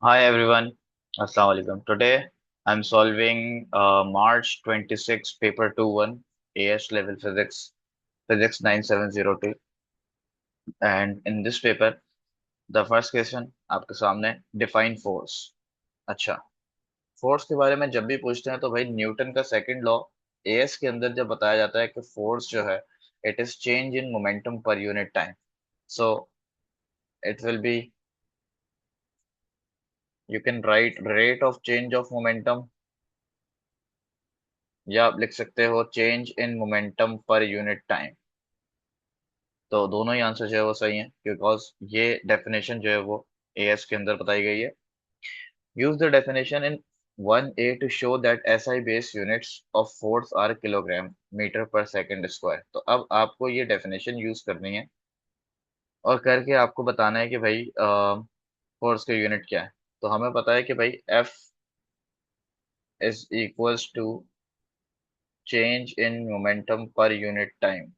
Hi everyone, Assalamu alaikum. Today I'm solving March 26 paper 2-1 AS level physics 9702, and in this paper the first question आपके सामने define force। अच्छा, force के बारे में जब भी पूछते हैं तो भाई न्यूटन का सेकंड लॉ एएस के अंदर जब बताया जाता है कि फोर्स जो है it is change in momentum per unit time. So it will B, you can write rate of change of momentum, या आप लिख सकते हो change in momentum per unit time. तो दोनों ही आंसर जो है वो सही है, बिकॉज ये डेफिनेशन जो है वो एएस के अंदर बताई गई है। Use the definition in 1A to show that SI base units of force are kilogram metre per second square. तो अब आपको ये डेफिनेशन यूज करनी है और करके आपको बताना है कि भाई फोर्स का यूनिट क्या है। तो हमें पता है कि भाई F is equals to change in momentum per unit time.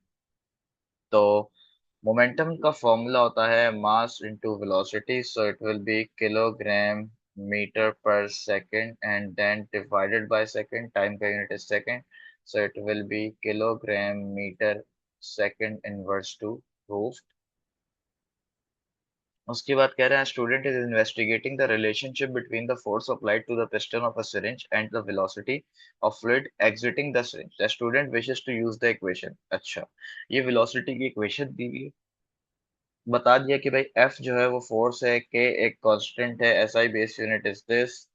तो मोमेंटम का फॉर्मूला होता है mass into velocity, so it will be kilogram metre per second and then divided by second, time का unit is second, so it will be kilogram metre second inverse to root. उसके बाद कह रहे हैं student is investigating the relationship between the force applied to the piston of a syringe and the velocity of fluid exiting the syringe. The student wishes to use the equation. अच्छा, ये velocity की equation दी हुई है, बता दिया कि भाई F जो है वो फोर्स है, के एक कांस्टेंट है, SI base unit is this,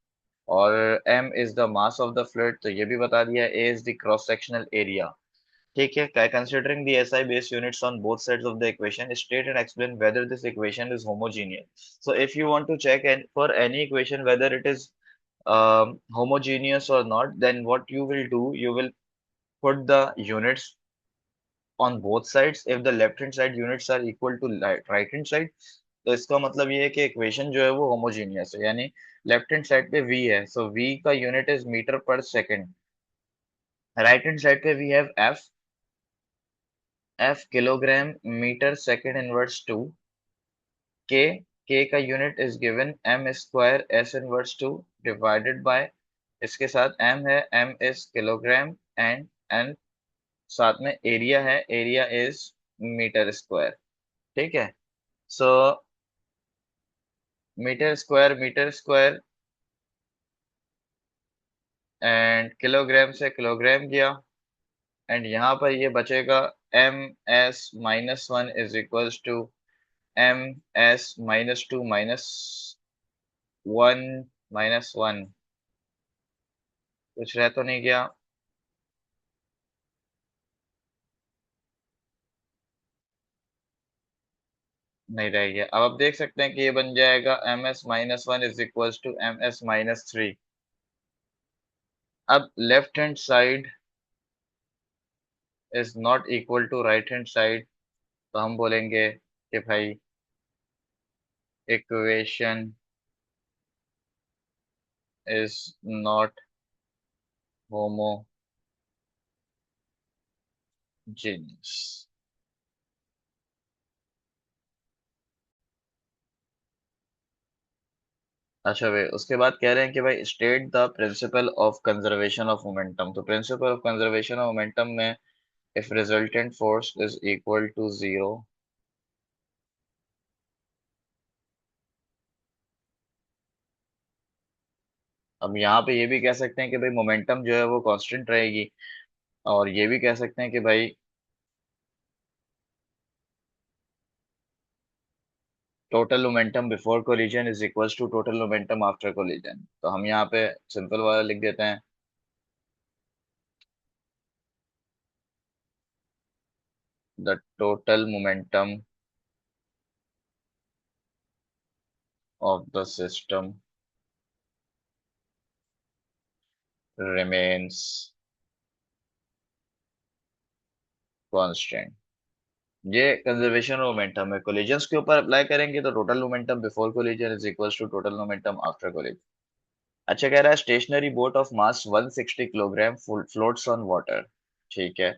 और M is the mass of the fluid, तो ये भी बता दिया, A is the cross sectional area. ठीक है, considering the SI base units on both sides of the equation state and explain whether this equation is homogeneous. So if you want to check for any equation whether it is homogeneous or not, then what you will do, you will put the units on both sides if the left hand side units are equal to right hand side। तो इसका मतलब ये है कि equation जो है वो homogeneous है, यानी लेफ्ट हैंड साइड पे v है, सो v का unit is metre per second. Right hand side पे we have f kilogram metre second inverse to k। k का unit is given m square s inverse to divided by, इसके साथ m है, m is kilogram and n साथ में area है, area is metre square. ठीक है, so metre square and kilogram से किलोग्राम गया, एंड यहाँ पर ये बचेगा M S minus one is equals to M S minus two one minus one. कुछ रह तो नहीं गया? नहीं रह गया। अब आप देख सकते हैं कि ये बन जाएगा M S minus one is equals to M S minus three. अब left hand side is not equal to right hand side, तो हम बोलेंगे कि भाई इक्वेशन इज नॉट होमोजेनियस। अच्छा भाई, उसके बाद कह रहे हैं कि भाई state the principle of conservation of momentum. तो principle of conservation of momentum में if resultant force is equal to zero, अब यहाँ पे ये भी कह सकते हैं कि भाई मोमेंटम जो है वो कांस्टेंट रहेगी, और ये भी कह सकते हैं कि भाई total momentum before collision is equals to total momentum after collision. तो हम यहाँ पे सिंपल वाला लिख देते हैं, the total momentum of the system remains constant. ये कंजर्वेशन मोमेंटम है, कोलिजन्स के ऊपर अप्लाई करेंगे तो total momentum before collision is equals to total momentum after collision. अच्छा, कह रहा है stationary boat of mass 160 kilogram floats on water. ठीक है,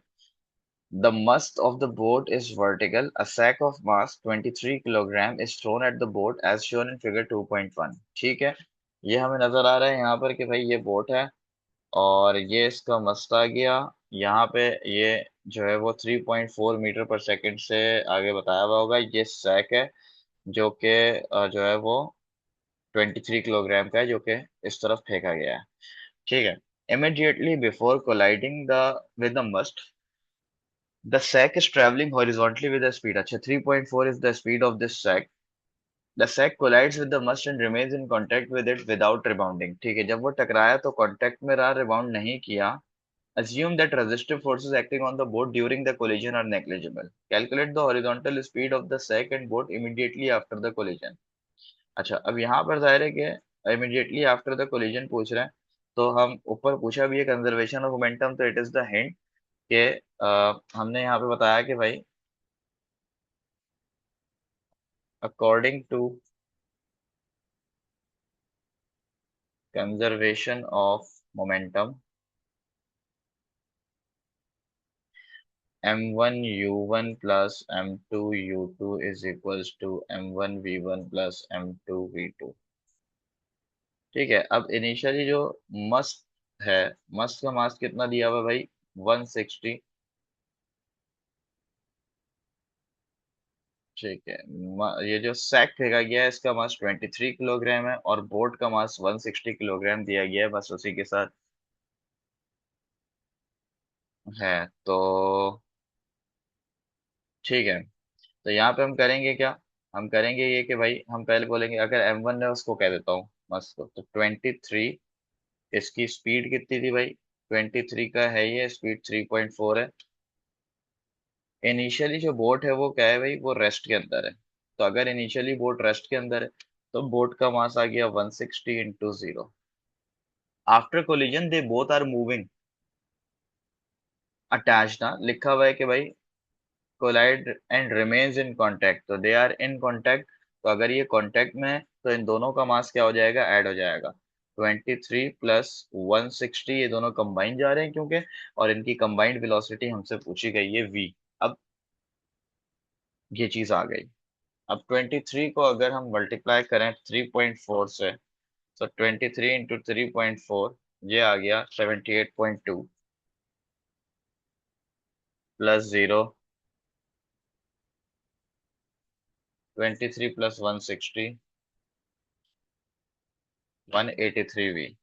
The mast of the boat is vertical. A sack of mass 23 kilogram is thrown at the boat as shown in figure 2.1. ठीक है, ये हमें नजर आ रहा है यहाँ पर कि भाई ये बोट है और ये इसका मस्त आ गया। यहाँ पे ये जो है वो 3.4 मीटर पर सेकंड से आगे बताया हुआ होगा। ये सैक है जो कि जो है वो 23 किलोग्राम का है, जो कि इस तरफ फेंका गया है। ठीक है। Immediately before colliding the with the mast, the sack is traveling horizontally with a speed. अच्छा, 3.4 is the speed of this sack. The sack collides with the mast and remains in contact with it without rebounding. ठीक है, जब वो टकराया तो contact में रहा, rebound नहीं किया। Assume that resistive forces acting on the boat during the collision are negligible. Calculate the horizontal speed of the sack and boat immediately after the collision. अच्छा, अब यहाँ पर जाहिर है कि immediately after the collision पूछ रहे हैं, तो हम ऊपर पूछा भी है कंजर्वेशन ऑफ मोमेंटम, तो इट इज द हिंट कि हमने यहाँ पे बताया कि भाई according to conservation of momentum m1 u1 plus m2 u2 is equals to m1 v1 plus m2 v2। ठीक है, अब इनिशियली जो मस्ट है, मस्ट का मास कितना दिया हुआ है भाई, 160। ठीक है, ये जो सैक फेंका गया है इसका मास 23 किलोग्राम है और बोट का मास 160 किलोग्राम दिया गया है, बस उसी के साथ है। तो ठीक है, तो यहाँ पे हम करेंगे क्या, हम करेंगे ये कि भाई हम पहले बोलेंगे, अगर m1 है उसको कह देता हूँ मस्त को, तो 23, इसकी स्पीड कितनी थी भाई, 23 का है, ये स्पीड 3.4 है। इनिशियली जो बोट है वो क्या है भाई, वो रेस्ट के अंदर है। तो अगर इनिशियली बोट रेस्ट के अंदर है तो बोट का मास आ गया 160 into 0। After collision they both are moving attached, ना लिखा हुआ है कि भाई collide and remains in contact, तो दे आर इन कांटेक्ट। तो अगर ये कांटेक्ट में है तो इन दोनों का मास क्या हो जाएगा, ऐड हो जाएगा। 23 प्लस 160, ये दोनों कंबाइन जा रहे हैं क्योंकि, और इनकी कंबाइंड वेलोसिटी हमसे पूछी गई है v। अब ये चीज आ गई। अब 23 को अगर हम मल्टीप्लाई करें 3.4 से, तो 23 इंटू 3.4, ये आ गया 78.2 plus 0, 23 plus 160, 183v।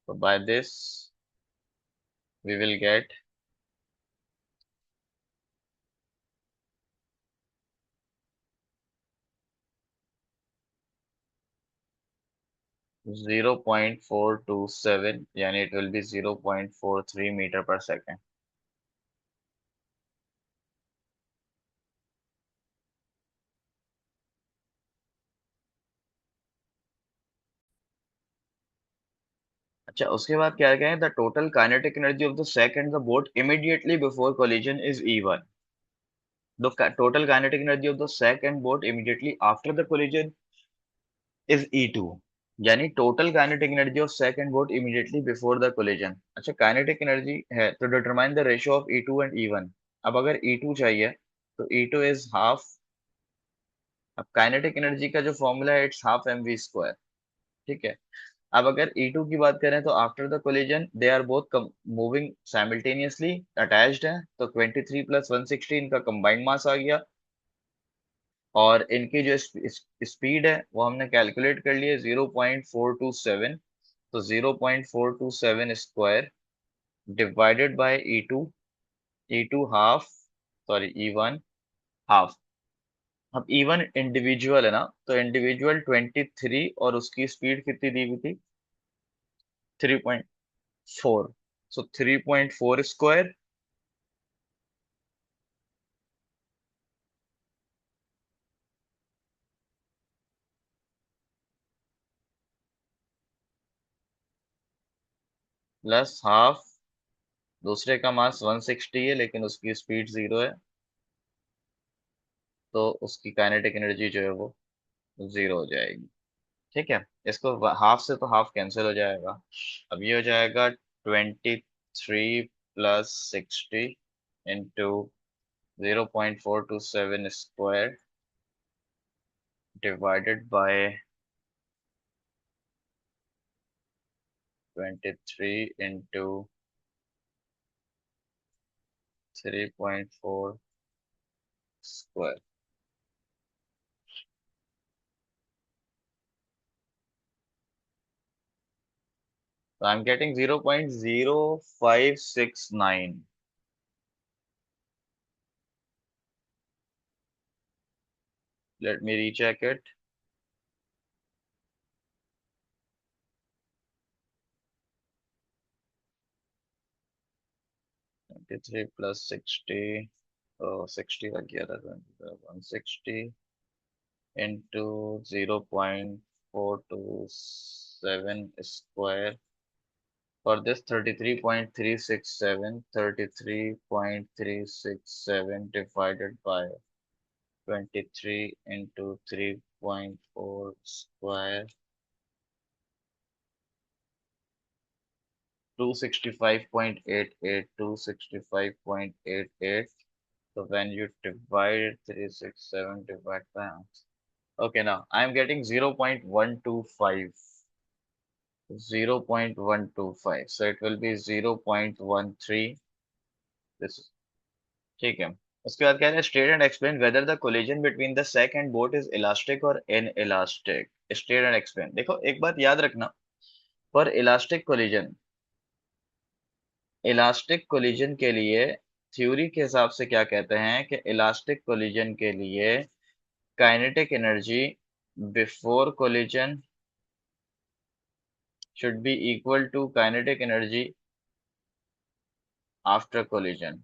So by this we will get 0.427, यानी it will be 0.43 metre per second. अच्छा, उसके बाद क्या कहें, the total kinetic energy of the sack and the boat immediately before collision is E1। The total kinetic energy of the sack and boat immediately after the collision is E2। यानी total kinetic energy of sack and boat immediately before the collision. अच्छा, kinetic energy है तो determine the ratio of E2 and E1। अब अगर E2 चाहिए तो E2 is half. अब kinetic energy का जो फॉर्मूला है इट्स हाफ mv²। ठीक है। अब अगर E2 की बात करें तो after the collision they are both moving simultaneously, attached है, तो 23 प्लस 160 इनका कंबाइंड मास आ गया। और इनकी जो स्पीड है वो हमने कैलकुलेट कर लिया 0.427। तो 0.427 square divided by E2, E2 half, sorry E1 half. अब E1 इंडिविजुअल है ना, तो इंडिविजुअल 23 और उसकी स्पीड कितनी दी हुई थी, 3.4। सो 3.4 स्क्वायर प्लस हाफ, दूसरे का मास 160 है लेकिन उसकी स्पीड 0 है, तो उसकी काइनेटिक एनर्जी जो है वो 0 हो जाएगी। ठीक है, इसको हाफ से तो हाफ कैंसिल हो जाएगा। अब ये हो जाएगा 23 plus 60 into 0.427 square divided by 23 into 3.4 square. So I'm getting 0.0569. Let me recheck it. 23 plus 60. Oh, 60 लग गया था 160 into 0.427 square. For this 33.367 divided by 23 into 3.4 square, 265.88, 265.88. So when you divide 367 divided by, okay, now I'm getting 0.125. 0.125. So it will be 0.13. This is ठीक है. उसके बाद कह रहे हैं state and explain whether the collision between the sac and boat is elastic or inelastic. State and explain. देखो एक बात याद रखना. For elastic collision, elastic collision के लिए थ्योरी के हिसाब से क्या कहते हैं कि इलास्टिक कोलिजन के लिए kinetic energy before collision should be equal to kinetic energy after collision.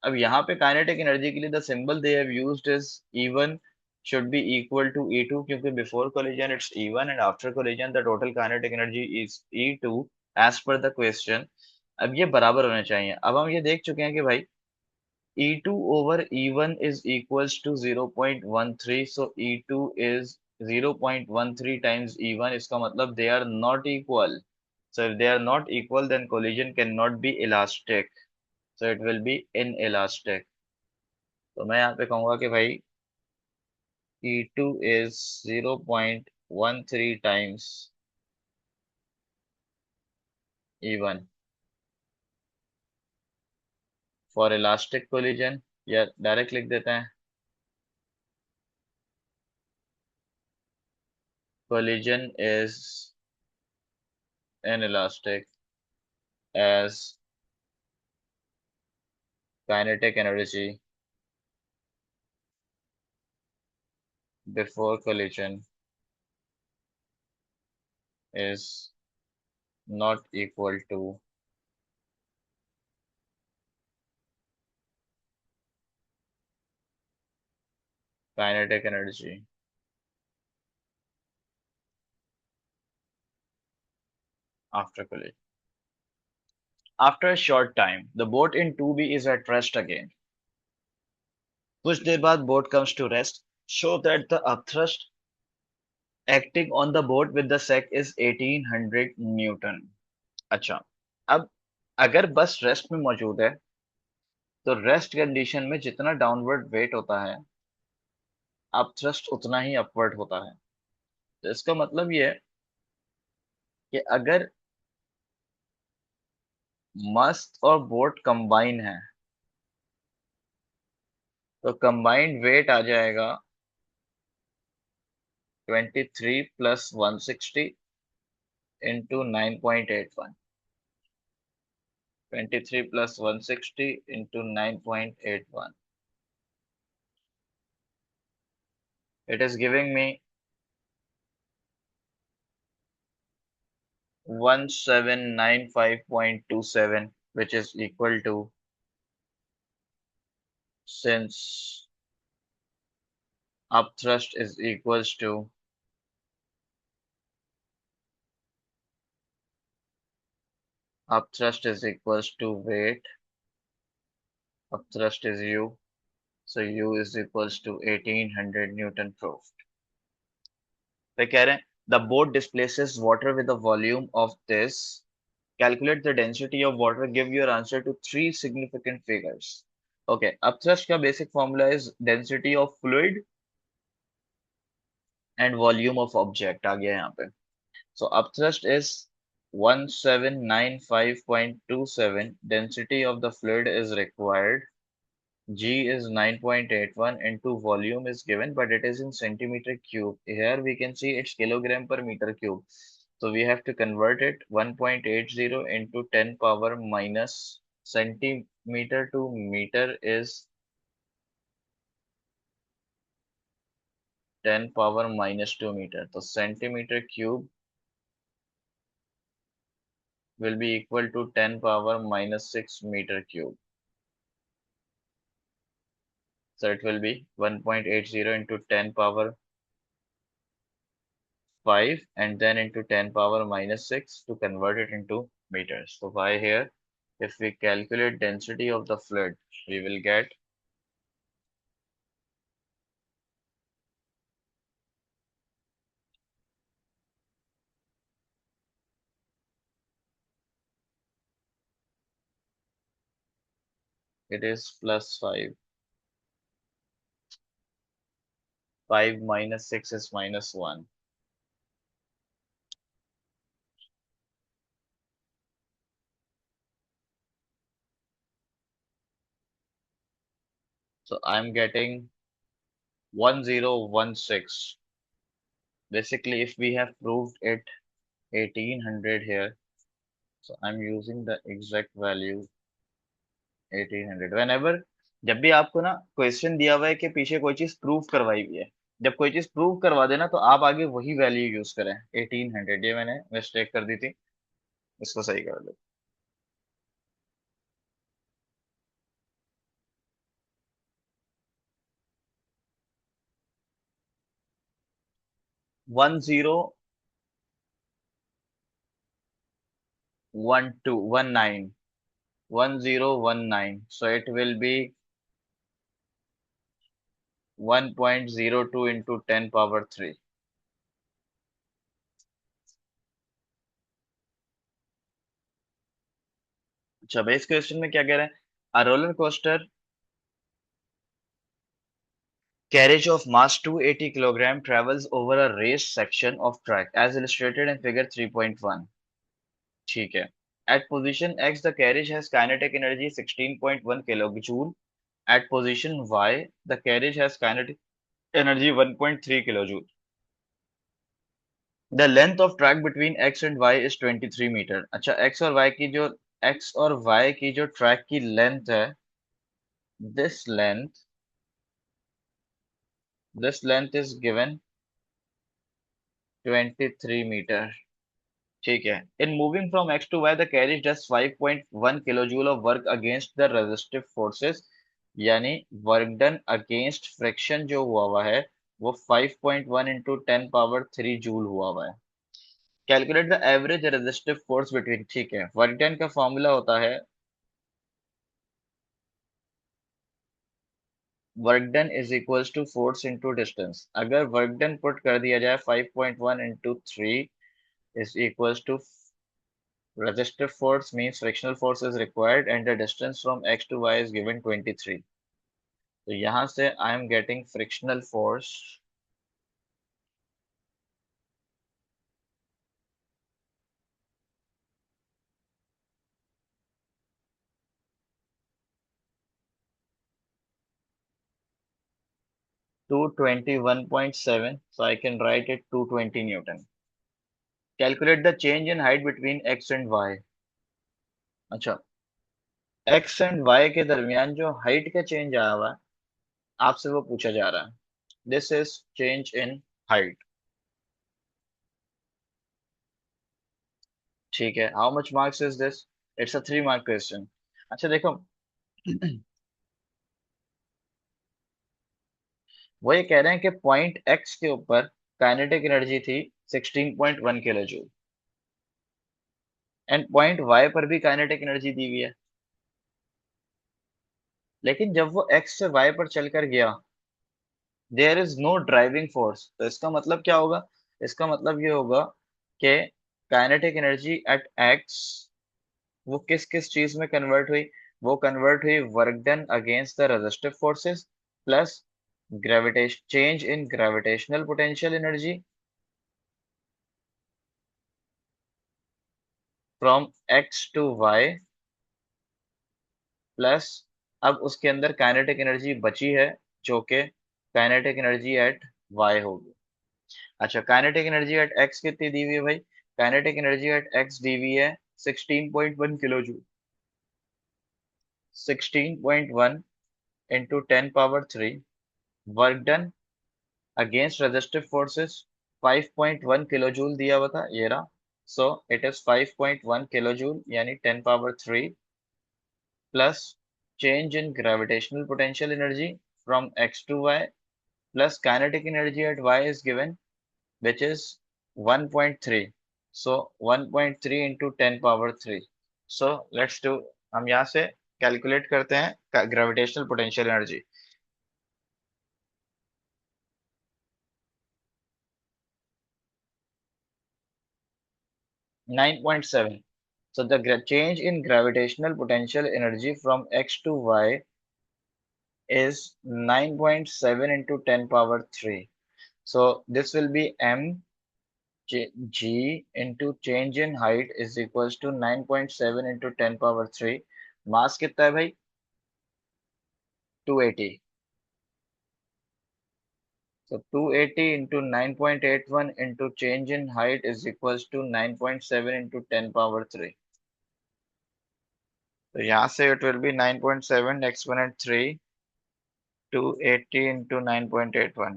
अब यहाँ पे काइनेटिक एनर्जी के लिए the symbol they have used is E1 should be equal to E2 क्योंकि before collision it's E1 and after collision the total kinetic energy is E2 as per the question. अब ये बराबर होने चाहिए. अब हम ये देख चुके हैं कि भाई E2 over E1 is equals to 0.13, so E2 is 0.13 times E1. इसका मतलब they are not equal. So if they are not equal, then collision cannot be elastic. So it will be inelastic. तो मैं यहाँ पे कहूँगा कि भाई E2 is 0.13 times E1 for elastic collision. या डायरेक्ट लिख देते हैं collision is inelastic as kinetic energy before collision is not equal to kinetic energy after collision. After a short time, the boat in 2B is at rest again. कुछ देर बाद boat comes to rest. Show that the upthrust acting on the boat with the sack is 1800 Newton. अच्छा, अब अगर बस rest में मौजूद है तो रेस्ट कंडीशन में जितना डाउनवर्ड वेट होता है अपथ्रस्ट उतना ही अपवर्ड होता है. तो इसका मतलब ये है कि अगर मस्त और बोट कंबाइन है तो कंबाइंड वेट आ जाएगा 23 plus 160 into 9.81. 23 plus 160 into 9.81. It is giving me 1795.27, which is equal to, since upthrust is equals to weight, upthrust is U, so U is equals to 1800 Newton proved. वे कह रहे हैं the boat displaces water with a volume of this Calculate the density of water. Give your answer to three significant figures. Okay, upthrust का basic formula is density of fluid and volume of object आ गया यहाँ पे. So upthrust is 1795.27. Density of the fluid is required. G is 9.81 into volume is given, but it is in centimeter cube. Here we can see it's kilogram per meter cube. So we have to convert it 1.80 into 10 power minus centimeter to meter is 10 power minus 2 meter. So centimeter cube will be equal to 10 power minus 6 meter cube. So it will be 1.80 into 10 power 5 and then into 10 power minus 6 to convert it into meters. So by here, if we calculate density of the fluid, we will get it is plus 5. 5 minus 6 is minus 1. So I'm getting 1016. Basically, if we have proved it 1800 here, so I'm using the exact value 1800. Whenever जब भी आपको ना question दिया हुआ है कि पीछे कोई चीज प्रूव करवाई हुई है, जब कोई चीज प्रूव करवा देना तो आप आगे वही वैल्यू यूज करें. 1800 ये मैंने मिस्टेक कर दी थी, इसको सही कर दो. 1019 so it will be 1.02 into 10 power 3. अच्छा बेस क्वेश्चन में क्या कह रहे हैं? A roller coaster carriage of mass 280 kilogram travels over a raised section of track as illustrated in figure 3.1. ठीक है. At position X, the carriage has kinetic energy 16.1 kilojoule. At position Y, the carriage has kinetic energy 1.3 kilojoule. The length of track between X and Y is 23 metre. अच्छा X और Y की जो track की length है, this length this length is given 23 metre. ठीक है. In moving from X to Y, the carriage does 5.1 kilojoule of work against the resistive forces. यानी work done against friction जो हुआ है वो 5.1 इंटू 10 पावर 3 जूल हुआ है. Calculate the average resistive force between. ठीक है. वर्क डन का फॉर्मूला होता है work done is equals to force into distance. अगर वर्क डन पुट कर दिया जाए 5.1 into 3 is equals to resistive force means frictional force is required and the distance from X to Y is given 23. तो यहाँ से I am getting frictional force 221.7, so I can write it 220 Newton. Calculate the change in height between X and Y. अच्छा, X and Y के दरमियान जो height का change आया हुआ है आपसे वो पूछा जा रहा है. This is change in height. ठीक है. How much marks is this? It's a 3 mark question. अच्छा देखो वो ये कह रहे हैं कि पॉइंट X के ऊपर काइनेटिक एनर्जी थी 16.1 kilo joule and point Y पर भी काइनेटिक एनर्जी दी हुई है. लेकिन जब वो X से Y पर चलकर गया there is no driving force. तो इसका मतलब क्या होगा? इसका मतलब ये होगा कि काइनेटिक एनर्जी एट एक्स वो किस किस चीज में कन्वर्ट हुई? वो कन्वर्ट हुई work done against the resistive forces plus gravitation change in gravitational potential energy from X to Y plus, अब उसके अंदर काइनेटिक एनर्जी बची है जो कि काइनेटिक एनर्जी एट वाई होगी। अच्छा, काइनेटिक एनर्जी एट एक्स कितनी दी हुई है भाई? काइनेटिक एनर्जी एट एक्स दी हुई है 16.1 kilo joule. 16.1 into 10 power 3। Work done against resistive forces 5.1 kilo joule दिया हुआ था, ये रहा। So it is 5.1 kilo joule यानी 10 power 3 plus change in gravitational potential energy from x to y plus kinetic energy at y is given, which is 1.3. So 1.3 into 10 power 3. So let's do, हम यहाँ से calculate करते हैं gravitational potential energy. 9.7. So the change in gravitational potential energy from x to y is 9.7 into 10 power 3. So this will be m g into change in height is equals to 9.7 into 10 power 3। मास कितना है भाई? 280। So 280 into 9.81 into change in height is equals to 9.7 into 10 power 3। तो यहाँ से it will be 9.7 exponent 3 280 into 9.81।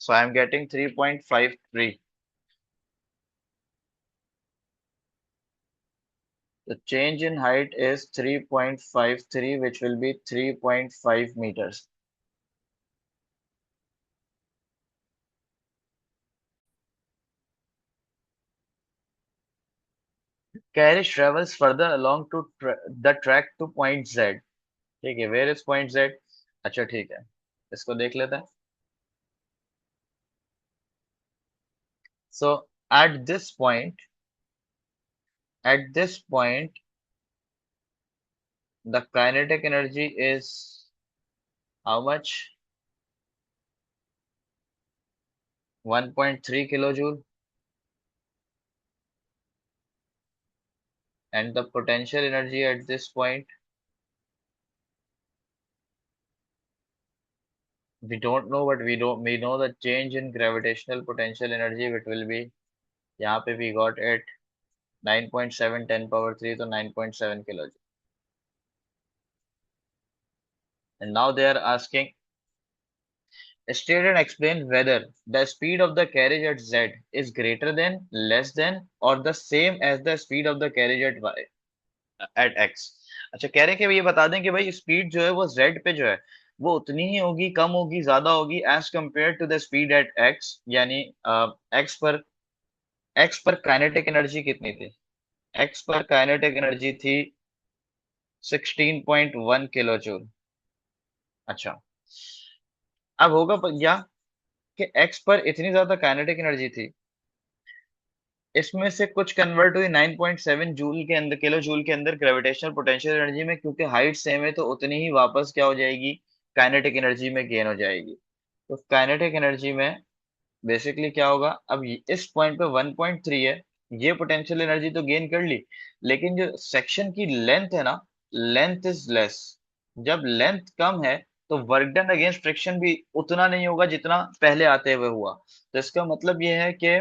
So I am getting 3.53। The change in height is 3.53, which will be 3.5 meters। Carriage travels further along to the track to point Z। ठीक है, where is point Z? अच्छा ठीक है, इसको देख लेते हैं। So at this point the kinetic energy is how much? 1.3 kilojoule, and the potential energy at this point, we don't know, but we know the change in gravitational potential energy, it will be, यहाँ पे we got it 9.7 10 power 3, तो 9.7 kilojoule। And now they are asking, state and explain whether the speed of the carriage at Z is greater than, less than, or the same as the speed of the carriage at Y at X। अच्छा, कह रहे हैं कि ये बता दें कि भाई स्पीड जो है वो Z पे जो है वो उतनी ही होगी, कम होगी, ज्यादा होगी as compare to the speed at X, यानी एक्स पर काइनेटिक एनर्जी कितनी थी? एक्स पर काइनेटिक एनर्जी थी 16.1 किलो जूल। अच्छा, अब होगा या कि एक्स पर इतनी ज्यादा काइनेटिक एनर्जी थी, इसमें से कुछ कन्वर्ट हुई 9.7 जूल के अंदर, किलो जूल के अंदर ग्रेविटेशनल पोटेंशियल एनर्जी में, क्योंकि हाइट सेम है तो उतनी ही वापस क्या हो जाएगी? काइनेटिक एनर्जी में गेन हो जाएगी। तो काइनेटिक एनर्जी में बेसिकली क्या होगा, अब इस पॉइंट पे 1.3 है, ये पोटेंशियल एनर्जी तो गेन कर ली, लेकिन जो सेक्शन की लेंथ है ना, लेंथ इज लेस। जब लेंथ कम है तो वर्क डन अगेंस्ट फ्रिक्शन भी उतना नहीं होगा जितना पहले आते हुए हुआ। तो इसका मतलब ये है कि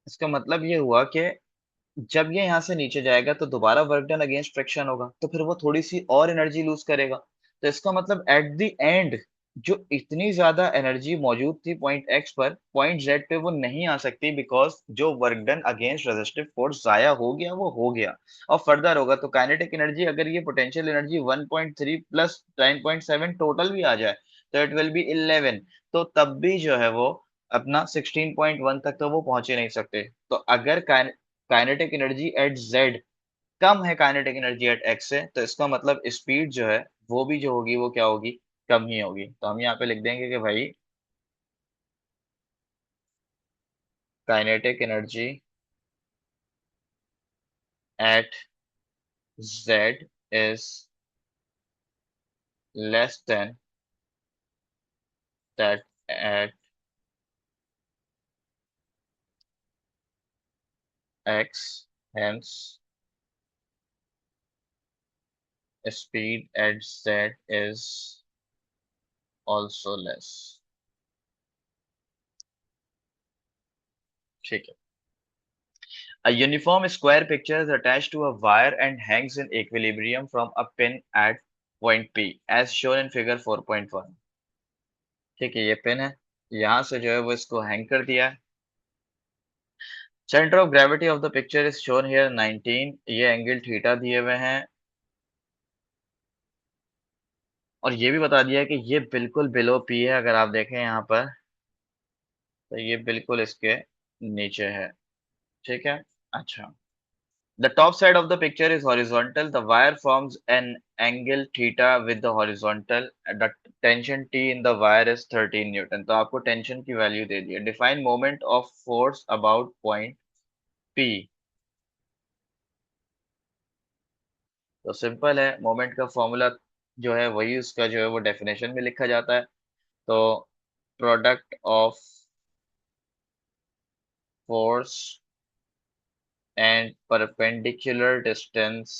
इसका मतलब ये हुआ कि जब ये यहाँ से नीचे जाएगा तो दोबारा वर्क डन अगेंस्ट फ्रिक्शन होगा, तो फिर वो थोड़ी सी और एनर्जी लूज करेगा। तो इसका मतलब एट द एंड जो इतनी ज्यादा एनर्जी मौजूद थी पॉइंट एक्स पर, पॉइंट जेड पे वो नहीं आ सकती, बिकॉज जो work done against resistive force जाया हो गया वो हो गया। और फर्दर होगा तो काइनेटिक एनर्जी, अगर ये पोटेंशियल एनर्जी 1.3 प्लस 9.7 टोटल भी आ जाए तो इट विल बी 11। तो तब भी जो है वो अपना 16.1 तक तो वो पहुंच ही नहीं सकते। तो अगर काइनेटिक एनर्जी एट जेड कम है काइनेटिक एनर्जी एट एक्स से, तो इसका मतलब स्पीड जो है वो भी जो होगी वो क्या होगी? कम ही होगी। तो हम यहाँ पे लिख देंगे कि भाई kinetic energy at Z is less than that at X, hence speed at Z is also less. ठीक है. A uniform square picture is attached to a wire and hangs in equilibrium from a pin at point P, as shown in figure 4.1. ठीक है, ये pin है, यहां से जो है वो इसको हैंग कर दिया है. Centre of gravity of the picture is shown here 19. ये एंगल थीटा दिए हुए हैं और ये भी बता दिया है कि ये बिल्कुल बिलो पी है. अगर आप देखें यहाँ पर तो ये बिल्कुल इसके नीचे है. ठीक है. अच्छा. The top side of the picture is horizontal. The wire forms an angle theta with the horizontal. The tension T in the wire is 13 Newton. तो आपको टेंशन की वैल्यू दे दी है. Define moment of force about point P. तो simple है, moment का formula जो है वही उसका जो है वो डेफिनेशन में लिखा जाता है. तो product of force and perpendicular distance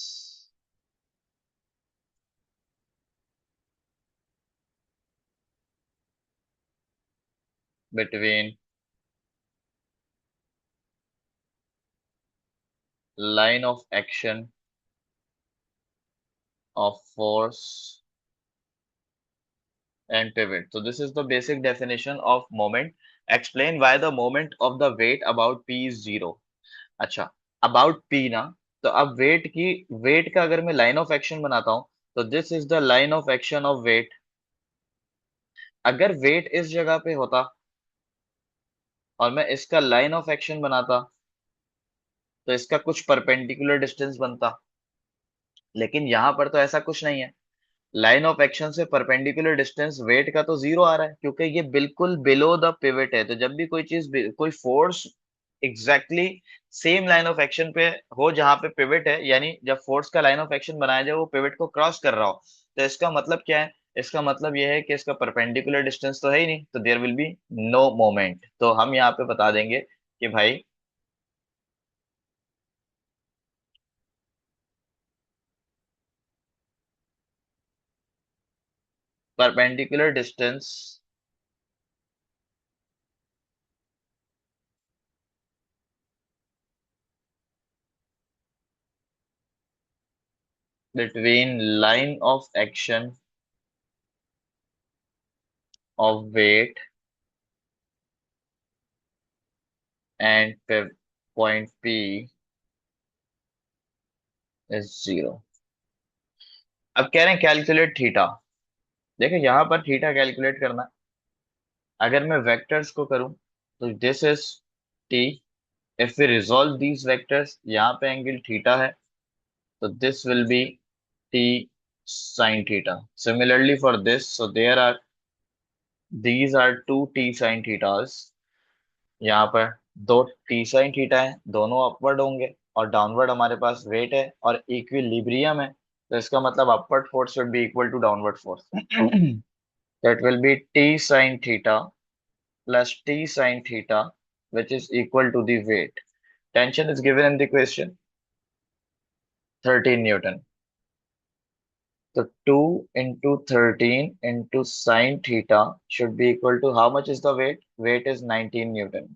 between line of action of force and pivot. So this is the basic definition of moment. Explain why the moment of the weight about P is zero. अच्छा, about P ना, तो अब wait का अगर मैं line of action बनाता हूं तो this is the line of action of weight. अगर वेट इस जगह पे होता और मैं इसका लाइन ऑफ एक्शन बनाता तो इसका कुछ परपेंडिकुलर डिस्टेंस बनता, लेकिन यहां पर तो ऐसा कुछ नहीं है. लाइन ऑफ एक्शन से परपेंडिकुलर डिस्टेंस वेट का तो जीरो आ रहा है क्योंकि ये बिल्कुल बिलो द पिवट है. तो जब भी कोई चीज कोई force exactly same line of action पे हो जहां पे पिवट है, यानी जब फोर्स का लाइन ऑफ एक्शन बनाया जाए वो पिवट को क्रॉस कर रहा हो, तो इसका मतलब क्या है? इसका मतलब यह है कि इसका परपेंडिकुलर डिस्टेंस तो है ही नहीं, तो there will be no moment. तो हम यहाँ पे बता देंगे कि भाई perpendicular distance between line of action of weight and point P is zero. अब कह रहे हैं कैलकुलेट थीटा. देखो यहाँ पर थीटा कैलकुलेट करना, अगर मैं वेक्टर्स को करूं तो this is T. If we resolve these vectors, यहाँ पे एंगल थीटा है तो this will be T sine theta. Similarly for this, so there are these are two T sine thetas. यहाँ पर दो टी साइन थीटा है, दोनों upward होंगे और डाउनवर्ड हमारे पास वेट है और इक्विलिब्रियम है, तो इसका मतलब upward force should be equal to downward force. That will be T sine theta plus T sine theta which is equal to the weight. Tension is given in the question, 13 Newton. So 2 into 13 into sine theta should be equal to how much is the weight? Weight is 19 Newton.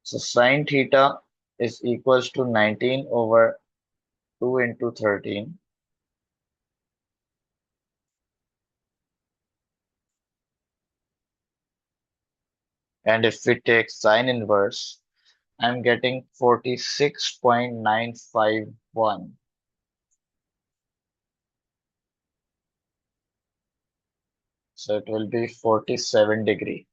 So sine theta is equals to 19 over 2 into 13. And if we take sine inverse, I'm getting 46.951. So it will be 47 degree.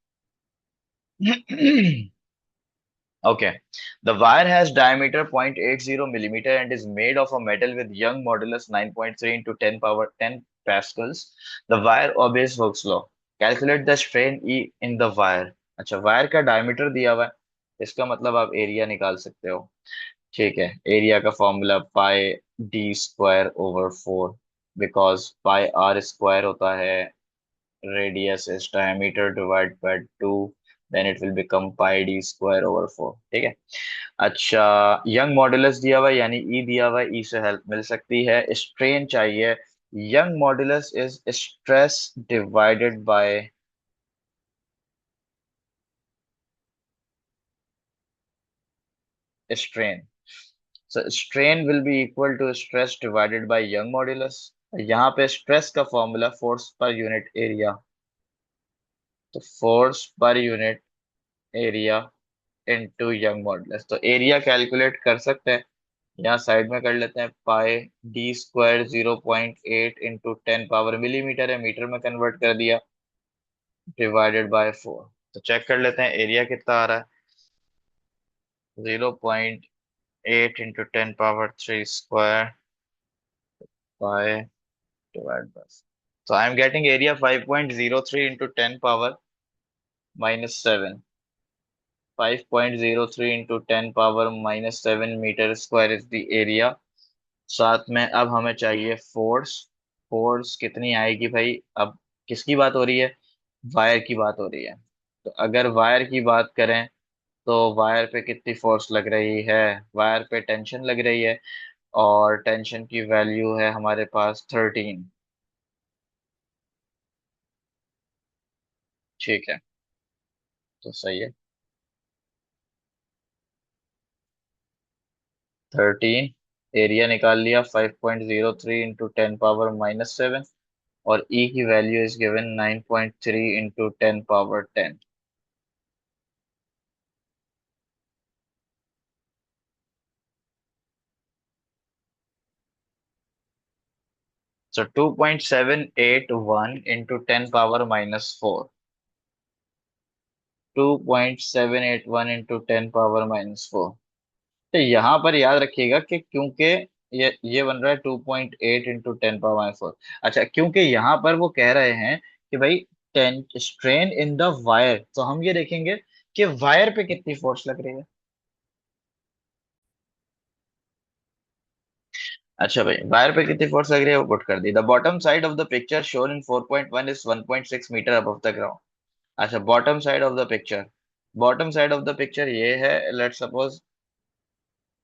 Okay. The wire has diameter 0.80 millimeter and is made of a metal with Young modulus 9.3 into 10 power 10 pascals. The wire obeys Hooke's law. Calculate the strain E in the wire. अच्छा, wire का diameter दिया हुआ है, इसका मतलब आप area निकाल सकते हो। ठीक है, एरिया का formula pi D square over 4, because pi R square होता है radius is diameter divided by 2, then it will become pi d square over 4। ठीक है। अच्छा, यंग मॉडुलस दिया हुआ है, यानी ई दिया हुआ है, ई से हेल्प मिल सकती है। स्ट्रेन चाहिए। Young modulus is stress divided by strain. So strain will be equal to stress divided by Young modulus. यहाँ पे स्ट्रेस का formula force per unit area, तो force per unit area into Young modulus. तो area calculate कर सकते हैं, यहाँ side में कर लेते हैं। Pi D square 0.8 into 10 power, millimetre है मीटर में कन्वर्ट कर दिया, डिवाइडेड बाय 4। तो चेक कर लेते हैं एरिया कितना आ रहा है। 0.8 into 10 power 3 square by divide by, तो I am getting area 5.03 into 10 power -7। 5.03 into 10 power -7 metre square is the area. साथ में अब हमें चाहिए फोर्स। फोर्स कितनी आएगी भाई? अब किसकी बात हो रही है? वायर की बात हो रही है। तो अगर वायर की बात करें, तो वायर पे कितनी फोर्स लग रही है? वायर पे टेंशन लग रही है, और टेंशन की वैल्यू है हमारे पास 13। ठीक है, तो सही है। 13, एरिया निकाल लिया 5.03 इंटू 10 पावर -7, और ई की value is given 9.3 into 10 power 10। So 2.781 into 10 power -4. 2.781 into 10 power -4। तो यहाँ पर याद रखिएगा कि क्योंकि ये बन रहा है 2.8 इंटू 10 पावर -4। अच्छा, क्योंकि यहाँ पर वो कह रहे हैं कि भाई ten strain in the wire, तो हम ये देखेंगे कि वायर पे कितनी फोर्स लग रही है। अच्छा भाई, वायर पे कितनी फोर्स लग रही है वो पुट कर दी। The bottom side of the picture shown in 4.1 is 1.6 metre above the ground. अच्छा, bottom side of the picture, bottom side of the picture ये है, let suppose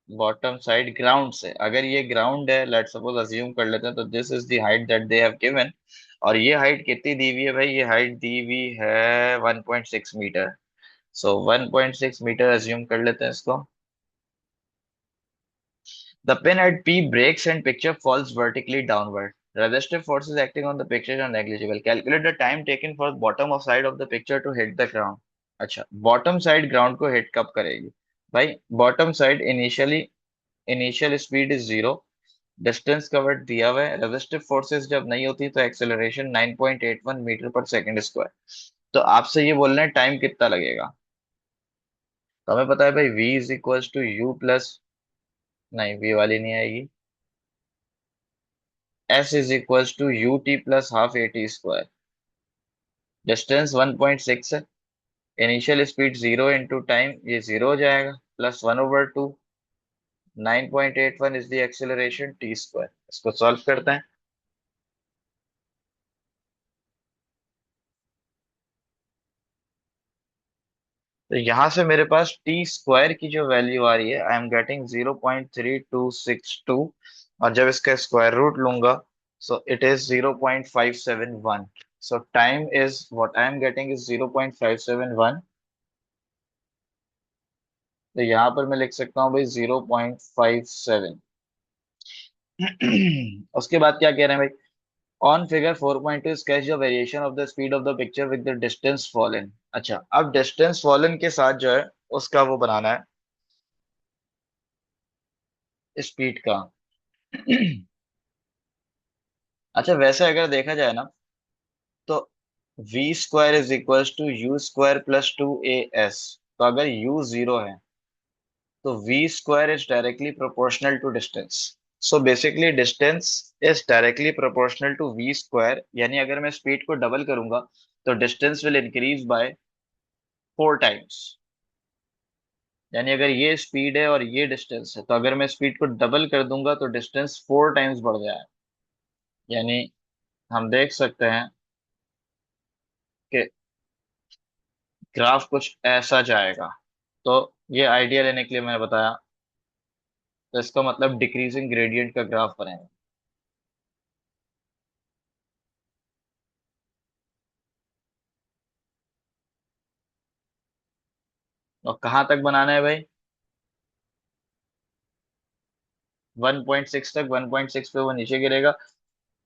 bottom side ground से, अगर ये ग्राउंड है, लेट सपोज अज्यूम कर लेते हैं, तो this is the height that they have given. और ये हाइट कितनी दी हुई है भाई? ये हाइट दी हुई है 1.6 मीटर। सो 1.6 मीटर अज्यूम कर लेते हैं इसको। The pin at P breaks and picture falls vertically downward. Resistive forces acting on the picture are negligible. Calculate the time taken for bottom of side of the picture to hit the ground. अच्छा, bottom side ground को hit कब करेगी? भाई bottom side initially, initial speed is 0, distance covered दिया हुआ है, resistive forces जब नहीं होती तो acceleration 9.81 metre per second square. तो आपसे ये बोलना है टाइम कितना लगेगा। तो हमें पता है भाई v is equal to u plus, नहीं v वाली नहीं आएगी, s is equal to u t plus half a t square. Distance 1.6 है, इनिशियल स्पीड 0 इंटू टाइम, ये 0 हो जाएगा, plus 1/2। 9.81 is the acceleration T square. इसको सॉल्व करते हैं। तो यहाँ से मेरे पास टी स्क्वायर की जो वैल्यू आ रही है, आई एम गेटिंग 0.3262, और जब इसका स्क्वायर रूट लूंगा, सो it is 0.571। So time is what I am getting is 0.571। तो यहाँ पर मैं लिख सकता हूँ भाई 0.57। उसके बाद क्या कह रहे हैं भाई? On figure 4.2 sketch the variation of the speed of the picture with the distance fallen. अच्छा, अब डिस्टेंस फॉलन के साथ जो है उसका वो बनाना है, स्पीड का। अच्छा, वैसे अगर देखा जाए ना, तो v square is equal to u square plus 2 as। तो अगर u 0 है, तो v square is directly proportional to distance. So basically distance is directly proportional to v square, यानी अगर मैं स्पीड को डबल करूंगा, तो distance will increase by four times. यानी अगर ये स्पीड है और ये डिस्टेंस है, तो अगर मैं स्पीड को डबल कर दूंगा तो डिस्टेंस फोर टाइम्स बढ़ जाए। यानी हम देख सकते हैं कि ग्राफ कुछ ऐसा जाएगा। तो ये आइडिया लेने के लिए मैंने बताया। तो इसका मतलब डिक्रीजिंग ग्रेडियंट का ग्राफ बनेगा। और कहाँ तक बनाना है भाई? 1.6 तक। 1.6 पे वो नीचे गिरेगा,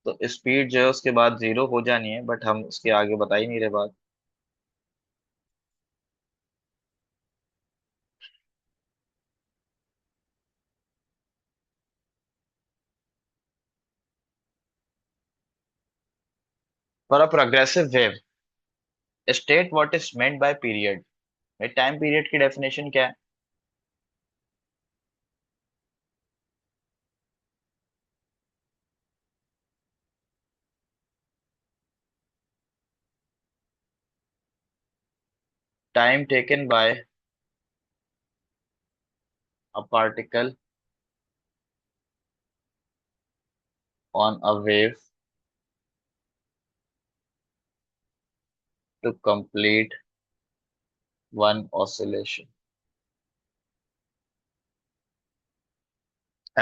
तो स्पीड जो है उसके बाद जीरो हो जानी है, बट हम उसके आगे बता ही नहीं रहे बात। For a progressive wave state what is meant by period. Time period की डेफिनेशन क्या है? Time taken by a particle on a wave to complete one oscillation.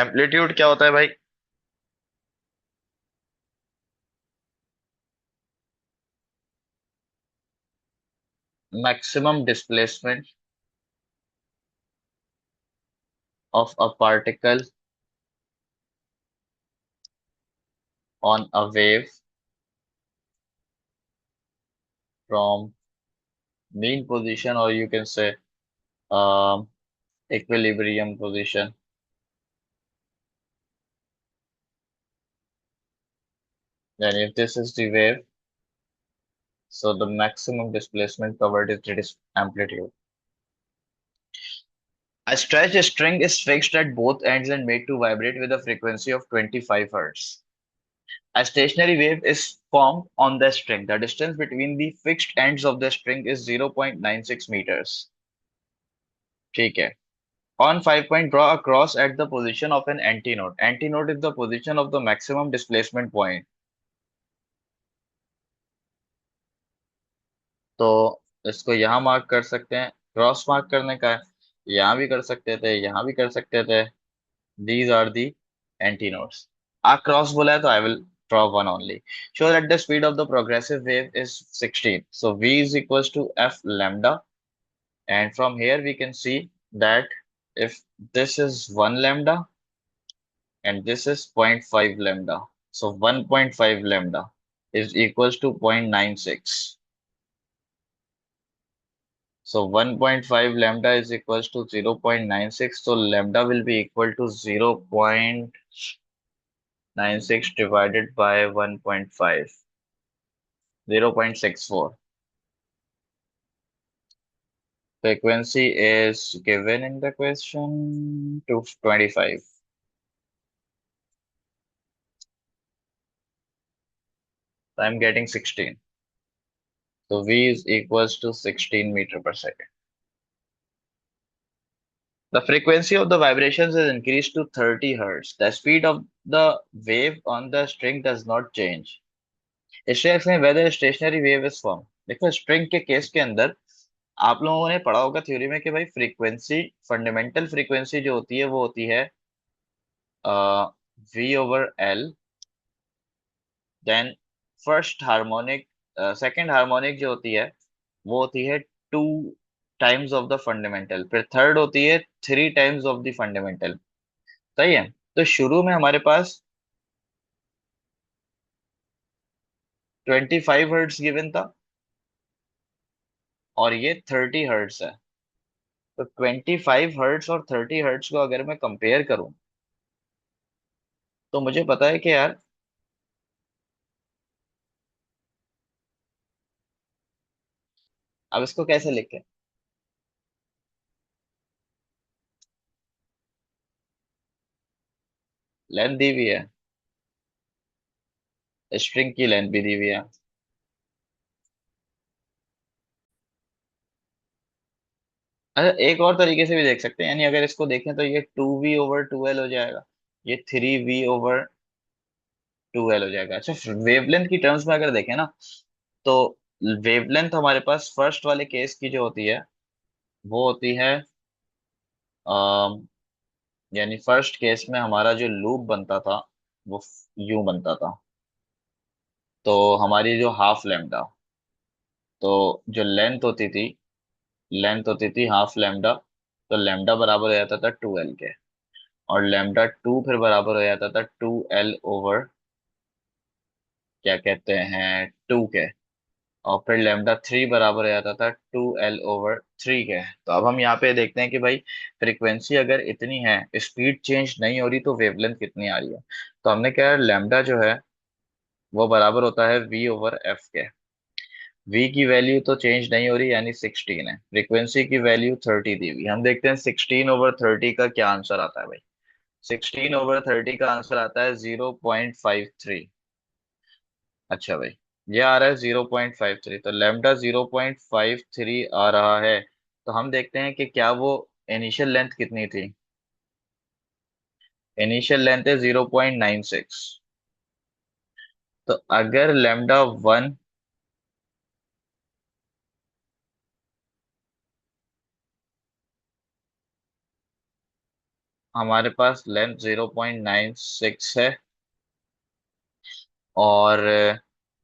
Amplitude क्या होता है भाई? Maximum displacement of a particle on a wave from mean position, or you can say equilibrium position. Then if this is the wave, so the maximum displacement covered is its amplitude. A stretched string is fixed at both ends and made to vibrate with a frequency of 25 Hz. A stationary wave is formed on the string. The distance between the fixed ends of the string is 0.96 meters. ठीक है. On 5 point, draw a cross at the position of an antinode. Antinode is the position of the maximum displacement point. तो इसको यहाँ mark कर सकते हैं, cross mark करने का है। यहाँ भी कर सकते थे, यहाँ भी कर सकते थे। These are the anti nodes. आ क्रॉस बोला है तो I will draw one only. Show that the speed of the progressive wave is 16, so v is equals to f lambda, and from here we can see that if this is 1 lambda and this is 0.5 lambda, so 1.5 lambda is equals to 0.96. So 1.5 lambda is equals to 0.96. So lambda will be equal to 0.96 divided by 1.5, 0.64. Frequency is given in the question to 25. So I'm getting 16. So V is equals to 16 meter per second. The frequency of the vibrations is increased to 30 hertz. The speed of the wave on the string does not change. Strings में whether stationary wave is form. देखो string के case के अंदर आप लोगों ने पढ़ा होगा थ्योरी में कि भाई फ्रीक्वेंसी, फंडामेंटल फ्रीक्वेंसी जो होती है वो होती है v over l. Then first harmonic, second harmonic जो होती है वो होती है two times of the fundamental, फिर थर्ड होती है three times of the fundamental. सही है। तो शुरू में हमारे पास 25 हर्ट्स गिवन था और ये 30 हर्ट्स है। तो 25 हर्ट्स और 30 हर्ट्स को अगर मैं कंपेयर करूं तो मुझे पता है कि यार अब इसको कैसे लिखें। लेंथ दी हुई है, स्ट्रिंग की लेंथ भी दी हुई है। अच्छा, एक और तरीके से भी देख सकते हैं, यानी अगर इसको देखें तो ये 2v/2l हो जाएगा, ये 3v/2l हो जाएगा। अच्छा, वेवलेंथ की टर्म्स में अगर देखें ना, तो वेवलेंथ हमारे पास फर्स्ट वाले केस की जो होती है वो होती है, अम, यानी फर्स्ट केस में हमारा जो लूप बनता था वो यूं बनता था। तो हमारी जो हाफ लैम्डा, तो जो लेंथ होती थी हाफ लैम्डा, तो लैम्डा बराबर हो जाता था 2l के, और लैम्डा टू फिर बराबर हो जाता था 2l/, क्या कहते हैं, 2 के, और फिर लैम्डा थ्री बराबर हो जाता था 2l/3 के। तो अब हम यहाँ पे देखते हैं कि भाई फ्रीक्वेंसी अगर इतनी है, स्पीड चेंज नहीं हो रही, तो वेवलेंथ कितनी आ रही है। तो हमने क्या, लैम्डा जो है वो बराबर होता है v/f के। v की वैल्यू तो चेंज नहीं हो रही, यानी 16 है, फ्रीक्वेंसी की वैल्यू 30 दी हुई। हम देखते हैं 16/30 का क्या आंसर आता है भाई। 16/30 का आंसर आता है 0.53। अच्छा भाई, ये आ रहा है 0.53, तो लेमडा 0.53 आ रहा है। तो हम देखते हैं कि क्या वो इनिशियल लेंथ कितनी थी। इनिशियल लेंथ है 0.96। तो अगर लेमडा वन, हमारे पास लेंथ 0.96 है, और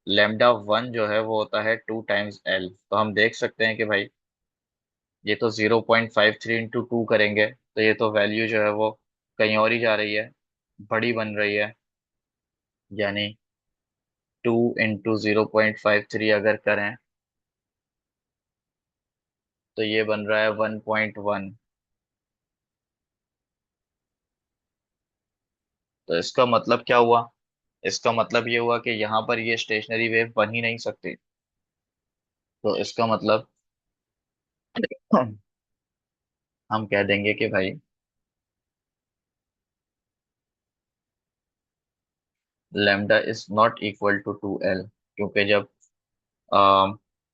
लेमडा वन जो है वो होता है 2 टाइम्स l, तो हम देख सकते हैं कि भाई ये तो 0.53 × 2 करेंगे तो ये तो वैल्यू जो है वो कहीं और ही जा रही है, बड़ी बन रही है। यानी 2 × 0.53 अगर करें तो ये बन रहा है 1.1। तो इसका मतलब क्या हुआ, इसका मतलब ये हुआ कि यहाँ पर ये स्टेशनरी वेव बन ही नहीं सकती। तो इसका मतलब हम कह देंगे कि भाई lambda is not equal to 2l, क्योंकि जब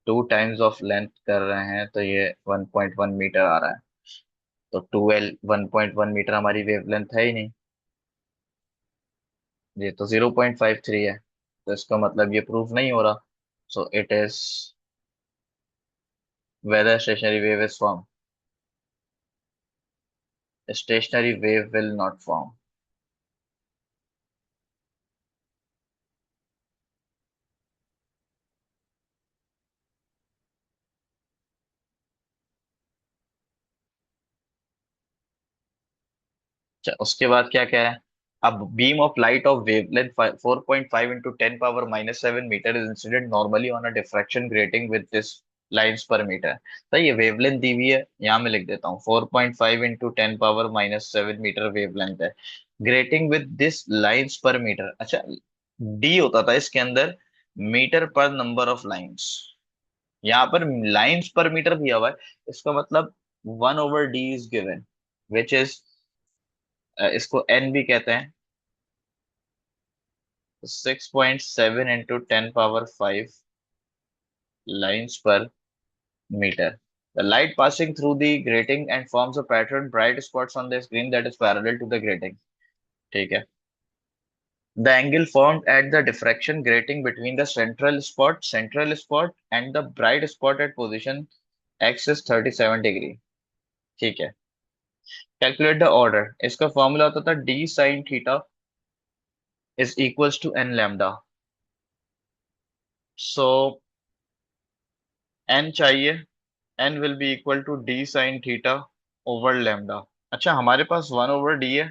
2 टाइम्स ऑफ लेंथ कर रहे हैं तो ये 1.1 मीटर आ रहा है। तो 2l 1.1 मीटर हमारी वेवलेंथ है ही नहीं, ये तो 0.53 है। तो इसका मतलब ये प्रूफ नहीं हो रहा। So it is whether stationary wave is form, stationary wave will not form. उसके बाद क्या क्या है, अब beam of light of wavelength 4.5 × 10⁻⁷मीटर is incident normally on a diffraction grating with this lines per metre. तो ये वेवलेंथ दी हुई है, यहाँ मैं लिख देता हूँ 4.5 × 10⁻⁷ मीटर वेवलेंथ है, grating with this lines per metre. अच्छा, डी होता था इसके अंदर मीटर पर नंबर ऑफ लाइंस, यहाँ पर लाइंस पर मीटर दिया हुआ है। इसका मतलब 1/d is given, which is, इसको एन भी कहते हैं, 6.7 × 10⁻⁵ lines per meter. The light passing through the grating and forms a pattern bright spots on the screen that is parallel to the grating. ठीक है, the angle formed at the diffraction grating between the central spot and the bright spot at position x is 37 degree। ठीक है, calculate the order। इसका formula होता था d sin theta is equals to n lambda। so n चाहिए, n will be equal to d sin theta over lambda। अच्छा, हमारे पास 1/d है,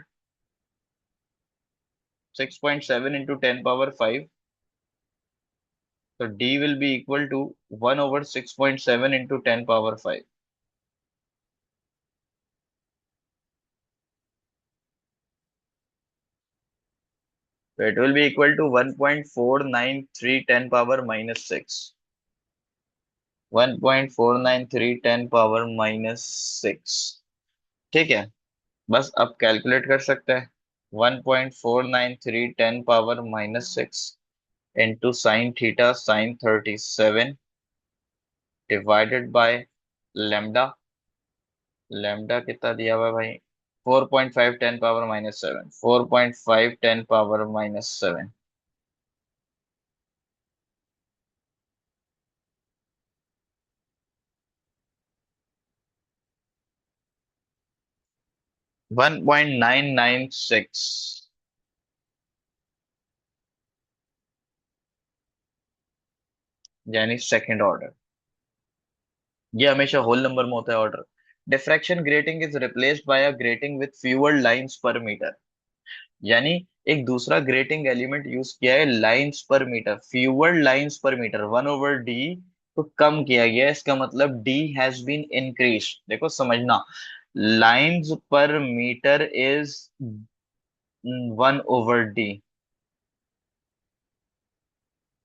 6.7 × 10⁻⁵, तो d will be equal to 1/6.7 × 10⁻⁵। So it will be equal to 1.493 10⁻⁻⁶, 1.493 10⁻⁻⁶। ठीक है, बस अब calculate कर सकते हैं। 1.493 10⁻⁻⁶ into sin theta sin 37 divided by lambda lambda कितना दिया हुआ है भाई? 4.5 10 पावर -7, 4.5 10 पावर -7। 1.996, यानी सेकंड ऑर्डर। ये हमेशा होल नंबर में होता है order. Diffraction grating is replaced by a grating with fewer lines per metre, यानी एक दूसरा ग्रेटिंग एलिमेंट यूज किया है lines per metre, fewer lines per metre, 1/d को कम किया गया है। इसका मतलब d हैज बीन इंक्रीज। देखो समझना, lines per metre is 1/d।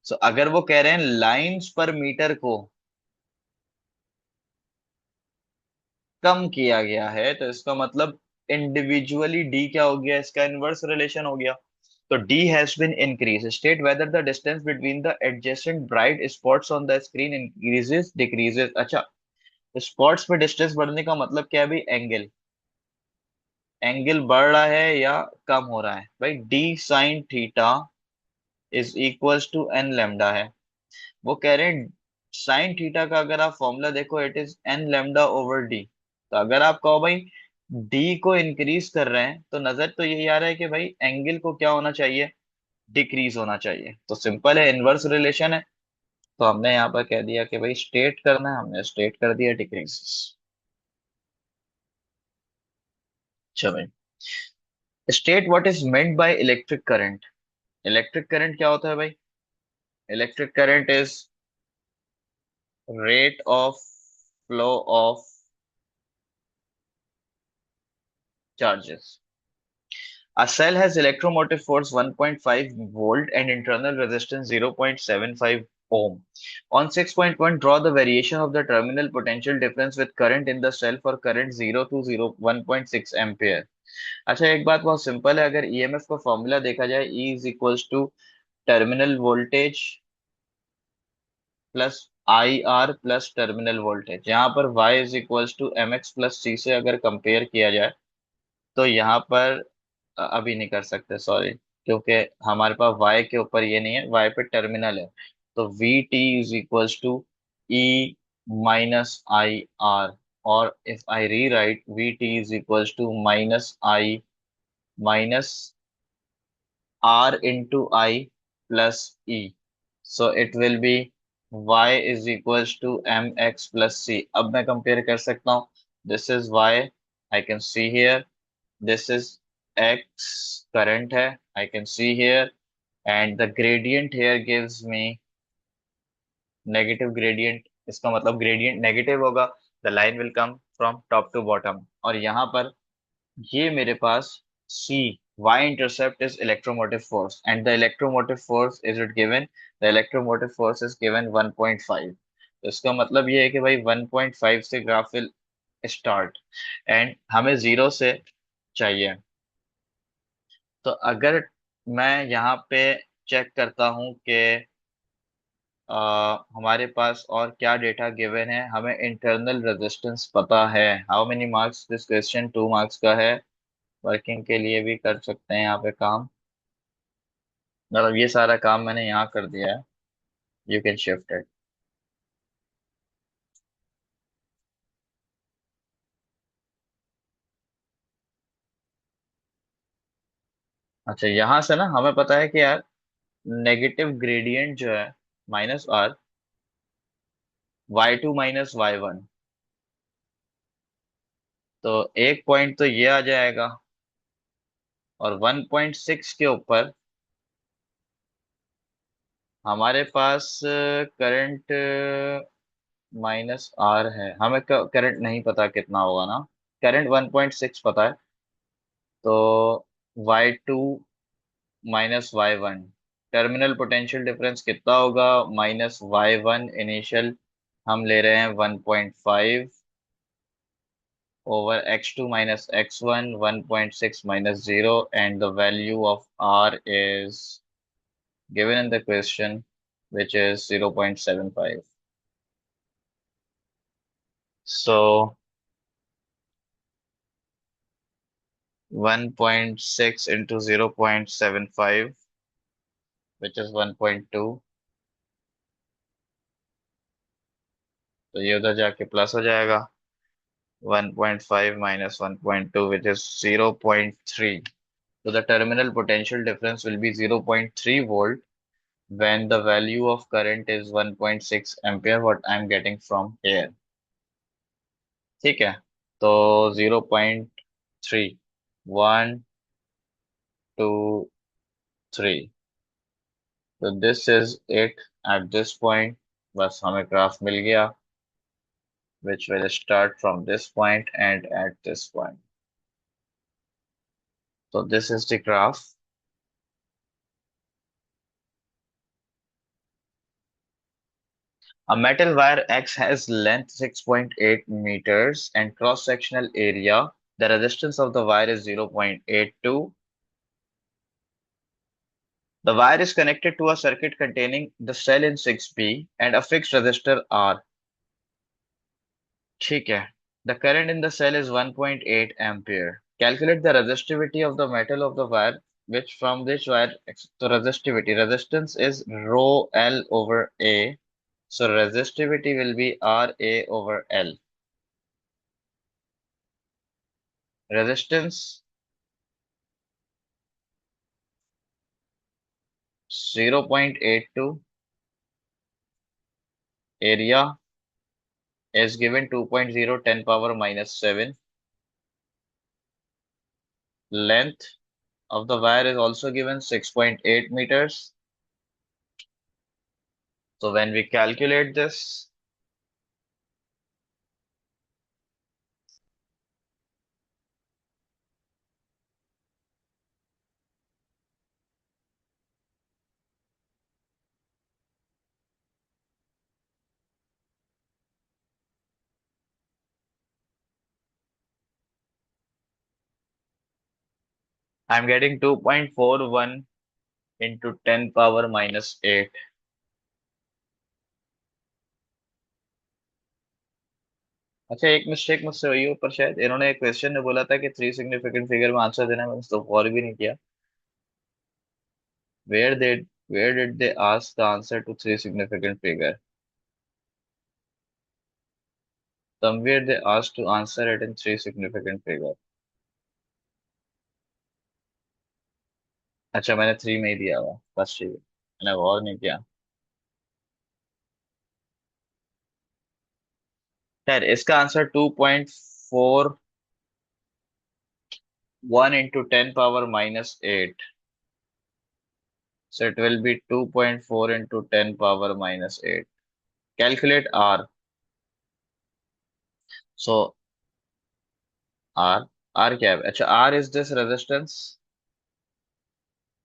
सो अगर वो कह रहे हैं लाइंस पर मीटर को कम किया गया है, तो इसका मतलब इंडिविजुअली डी क्या हो गया, इसका इनवर्स रिलेशन हो गया। तो d has been increase. State whether the distance between the adjacent bright spots on the screen increases decreases. अच्छा, स्पॉट्स में डिस्टेंस बढ़ने का मतलब क्या है भाई? एंगल। एंगल बढ़ रहा है या कम हो रहा है भाई? D sine theta is equals to n lambda है। वो कह रहे हैं साइन थीटा का अगर आप फॉर्मूला देखो, it is an lambda over D. तो अगर आप कहो भाई डी को इंक्रीज कर रहे हैं, तो नजर तो यही आ रहा है कि भाई एंगल को क्या होना चाहिए? डिक्रीज होना चाहिए। तो सिंपल है, इनवर्स रिलेशन है। तो हमने यहाँ पर कह दिया कि भाई स्टेट करना है, हमने स्टेट कर दिया डिक्रीज। अच्छा भाई, state what is meant by electric current. Electric current क्या होता है भाई? Electric current is rate of flow of charges. A cell has electromotive force 1.5 volt and internal resistance 0.75 ohm. On 6.1, draw the variation of the terminal potential difference with current in the cell for current 0 to 0 1.6 ampere. अच्छा, एक बात बहुत simple है। अगर EMF का formula देखा जाए, E is equals to terminal voltage plus I R plus terminal voltage. यहाँ पर Y is equals to M X plus C से अगर कंपेयर किया जाए, तो यहाँ पर अभी नहीं कर सकते, सॉरी, क्योंकि हमारे पास y के ऊपर ये नहीं है, y पे टर्मिनल है। तो V T is equals to E minus I R, और if I rewrite, V T is equals to minus I minus R into I plus E. So it will be y is equals to M X plus C. अब मैं compare कर सकता हूँ, this is y, I can see here, this is x current है, I can see here, and the gradient here gives me negative gradient। इसका मतलब gradient negative होगा, the line will come from top to bottom। और यहाँ पर ये मेरे पास c, y intercept is electromotive force, and the electromotive force is it given, the electromotive force is given 1.5। तो इसका मतलब ये है कि भाई 1.5 से ग्राफ विल स्टार्ट, एंड हमें जीरो से चाहिए। तो अगर मैं यहाँ पे चेक करता हूँ कि हमारे पास और क्या डेटा गिवन है, हमें इंटरनल रेजिस्टेंस पता है। How many marks this question? 2 marks का है। वर्किंग के लिए भी कर सकते हैं यहाँ पे काम। मतलब ये सारा काम मैंने यहाँ कर दिया है, यू कैन शिफ्ट इट। अच्छा, यहाँ से ना हमें पता है कि यार नेगेटिव ग्रेडियंट जो है -r, y2 माइनस y1, तो एक पॉइंट तो ये आ जाएगा, और 1.6 के ऊपर हमारे पास करंट -r है। हमें करंट नहीं पता कितना होगा ना, करंट 1.6 पता है। तो y2 minus y1, terminal potential difference कितना होगा? -y1 इनिशियल हम ले रहे हैं 1.5 over x2 minus x1, 1.6 minus 0, and the value of r is given in the question, which is 0.75। So 1.6 into 0.75, which is 1.2। तो ये उधर जाके प्लस हो जाएगा। 1.5 minus 1.2, which is 0.3. So the terminal potential difference will be 0.3 volt when the value of current is 1.6 ampere, what I'm getting from here। ठीक है, तो 0.3, 1, 2, 3। तो this is it at this point. बस हमें ग्राफ मिल गया, which will start from this point and at this point। So this is the graph। A metal wire X has length 6.8 meters and cross-sectional area. The resistance of the wire is 0.82. The wire is connected to a circuit containing the cell in 6B and a fixed resistor R। ठीक है। The current in the cell is 1.8 ampere. Calculate the resistivity of the metal of the wire, which from which wire, so resistance is rho L over A. So resistivity will be RA over L। Resistance 0.82, area is given 2.0 10 power minus 7, length of the wire is also given 6.8 meters। So when we calculate this, I'm getting 2.41 into 10 power minus 8। अच्छा, एक mistake मुझसे हुई है ऊपर, शायद इन्होंने एक question में बोला था कि थ्री सिग्निफिकेंट फिगर में आंसर देना है, मैंने तो गौर भी नहीं किया। Where did they ask the answer to three significant figure? Somewhere they asked to answer it in three significant figure। अच्छा, मैंने थ्री में ही दिया हुआ, बस ठीक है, मैंने गौर नहीं किया। खैर, इसका answer 2.41 into 10 power minus 8। So it will be 2.4 into 10 power minus 8। Calculate R। So R, R क्या है? अच्छा, R is this resistance।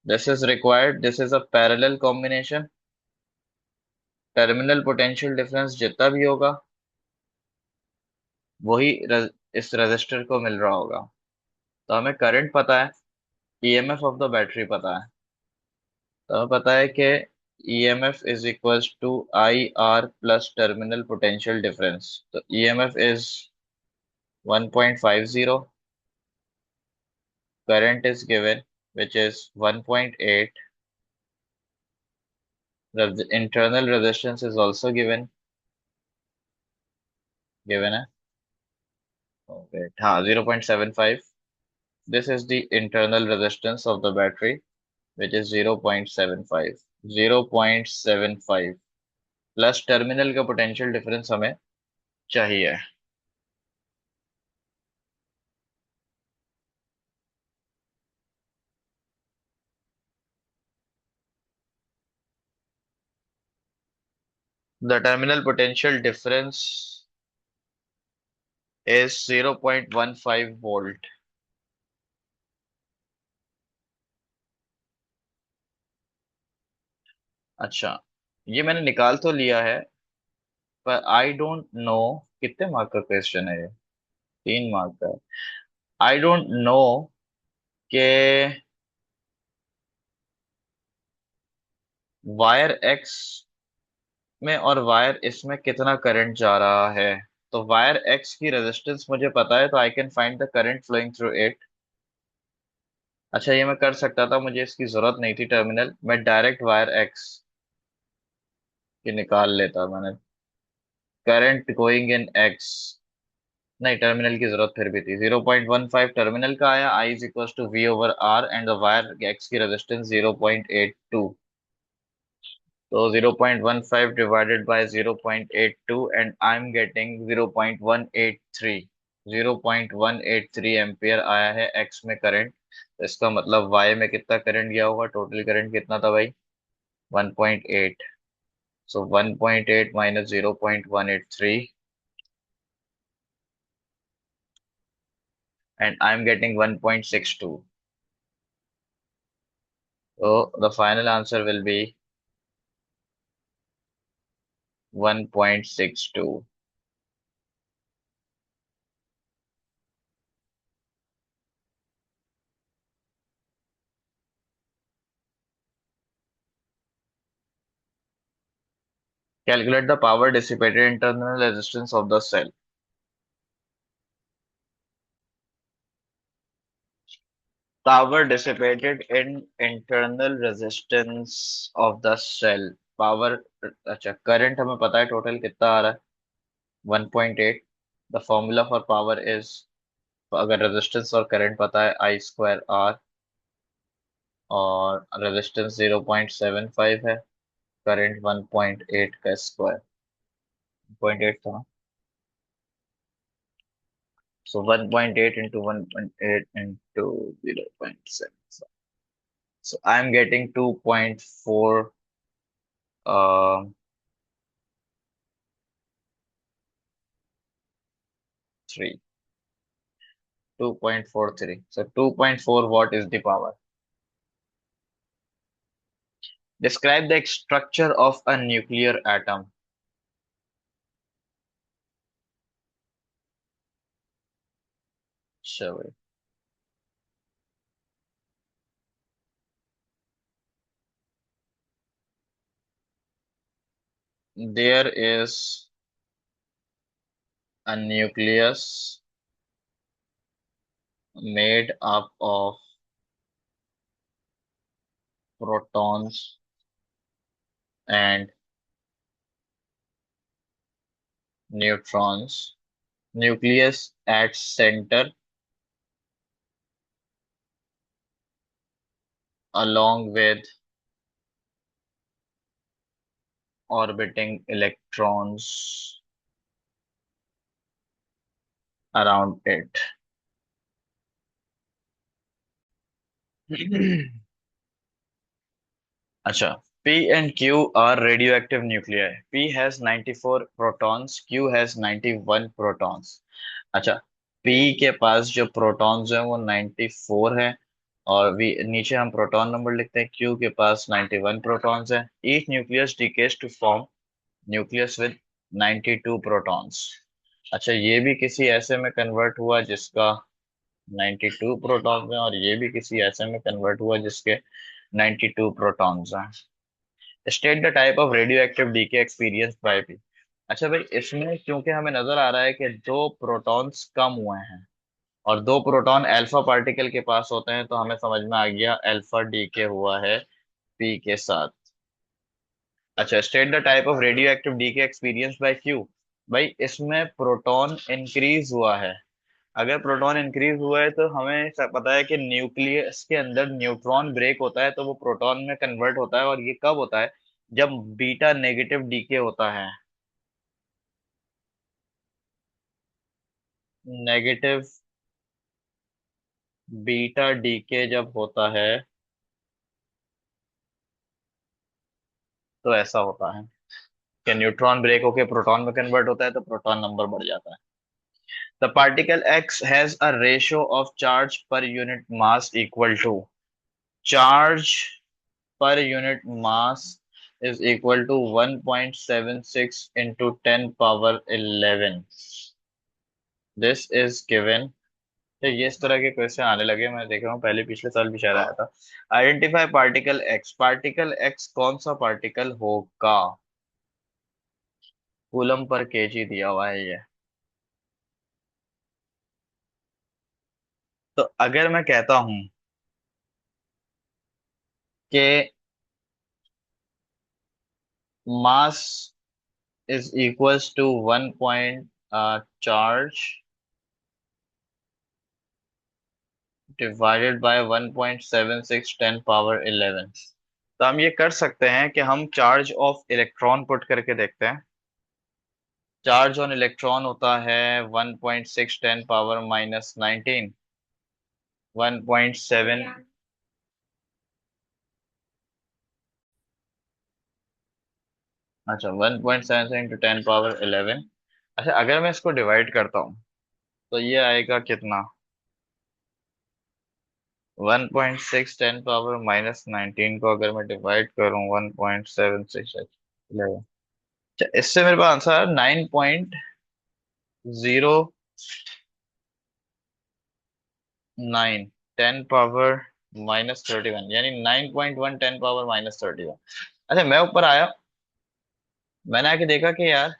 This is required, this is a parallel combination। Terminal potential difference जितना भी होगा वही इस resistor को मिल रहा होगा। तो हमें करंट पता है, ईएमएफ ऑफ द बैटरी पता है। तो हमें पता है कि EMF is equals to I R plus terminal potential difference. तो EMF is 1.50, current is given which is 1.8, the internal resistance is also given है, okay, हाँ 0.75। This is the internal resistance of the battery, which is 0.75, 0.75 plus terminal का potential difference हमें चाहिए। The terminal potential difference is 0.15 volt। अच्छा, ये मैंने निकाल तो लिया है, पर आई डोंट नो कितने मार्क का क्वेश्चन है ये। 3 मार्क का है। आई डोंट नो के वायर एक्स में और वायर इसमें कितना करंट जा रहा है। तो वायर एक्स की रेजिस्टेंस मुझे पता है, तो I can find the current flowing through it. अच्छा, ये मैं कर सकता था, मुझे इसकी जरूरत नहीं थी टर्मिनल, मैं डायरेक्ट वायर एक्स की निकाल लेता मैंने। करंट गोइंग इन एक्स, नहीं टर्मिनल की जरूरत फिर भी थी। 0.15 टर्मिनल का आया, I is equal to V over R, and the wire X की रेजिस्टेंस 0.82। तो 0.15 divided by 0.82, and I am getting 0.183। 0.183 ampere आया है एक्स में करंट। तो इसका मतलब वाई में कितना करंट गया होगा, टोटल करंट कितना था भाई? 1.8। सो 1.8 minus 0.183, and I am getting 1.62। So the final answer will be 1.62. Calculate the power dissipated internal resistance of the cell. Power dissipated in internal resistance of the cell. Power, अच्छा current हमें पता है total कितना आ रहा है, 1.8। The formula for power is, अगर resistance और current पता है, आई स्क्वायर आर, और रेजिस्टेंस 0.75 है, करंट 1.8 का स्क्वायर, 1.8 था। So 1.8 into 1.8 into 0.7. So I'm getting 2.43. 2.43. So 2.4 watt is the power. Describe the structure of a nuclear atom. So there is a nucleus made up of protons and neutrons. Nucleus at center along with orbiting electrons around it. अच्छा, P and Q are radioactive nuclei. P has 94 protons, Q has 91 protons. अच्छा, P के पास जो protons हैं वो 94 है, और we नीचे हम प्रोटॉन नंबर लिखते हैं। Q के पास 91 प्रोटॉन्स हैं। Each nucleus decays to form nucleus with 92 protons. अच्छा, ये भी किसी ऐसे में कन्वर्ट हुआ जिसका 92 प्रोटॉन्स हैं, और ये भी किसी ऐसे में कन्वर्ट हुआ जिसके 92 प्रोटॉन्स हैं। State the type of radioactive decay experienced by P. अच्छा भाई, इसमें क्योंकि हमें नजर आ रहा है कि दो प्रोटॉन्स कम हुए हैं और दो प्रोटॉन अल्फा पार्टिकल के पास होते हैं, तो हमें समझ में आ गया अल्फा डीके हुआ है पी के साथ। अच्छा, state the type of radioactive decay experienced by Q. भाई इसमें प्रोटॉन इंक्रीज हुआ है। अगर प्रोटॉन इंक्रीज हुआ है तो हमें पता है कि न्यूक्लियस के अंदर न्यूट्रॉन ब्रेक होता है, तो वो प्रोटॉन में कन्वर्ट होता है, और ये कब होता है? जब बीटा नेगेटिव डीके होता है। नेगेटिव बीटा डीके जब होता है तो ऐसा होता है कि न्यूट्रॉन ब्रेक होके प्रोटॉन में कन्वर्ट होता है, तो प्रोटॉन नंबर बढ़ जाता है। The particle X has a ratio of charge per unit mass equal to, charge per unit mass is equal to 1.76 into 10 power 11. This is given। तो ये इस तरह के क्वेश्चन आने लगे, मैं देख रहा हूँ पहले पिछले साल भी शायद आया था। Identify particle x. Particle x कौन सा पार्टिकल होगा? कूलम पर केजी दिया हुआ है ये। तो अगर मैं कहता हूं कि mass is equals to 1 charge divided by 1.76 10 power 11। तो हम ये कर सकते हैं कि हम चार्ज ऑफ इलेक्ट्रॉन पुट करके देखते हैं। चार्ज ऑन इलेक्ट्रॉन होता है 1.6 10 पावर माइनस 19। 1.7। अच्छा, 1.7 इंटू 10 पावर 11। अच्छा, अगर मैं इसको डिवाइड करता हूँ तो ये आएगा कितना? 1.6 10 पावर माइनस 19 को अगर मैं डिवाइड करूँ 1.76। अच्छा, इससे मेरे पास आंसर है 9.09 10 पावर माइनस 31, यानी 9.1 10 पावर माइनस 31। अच्छा, मैं ऊपर आया, मैंने आके देखा कि यार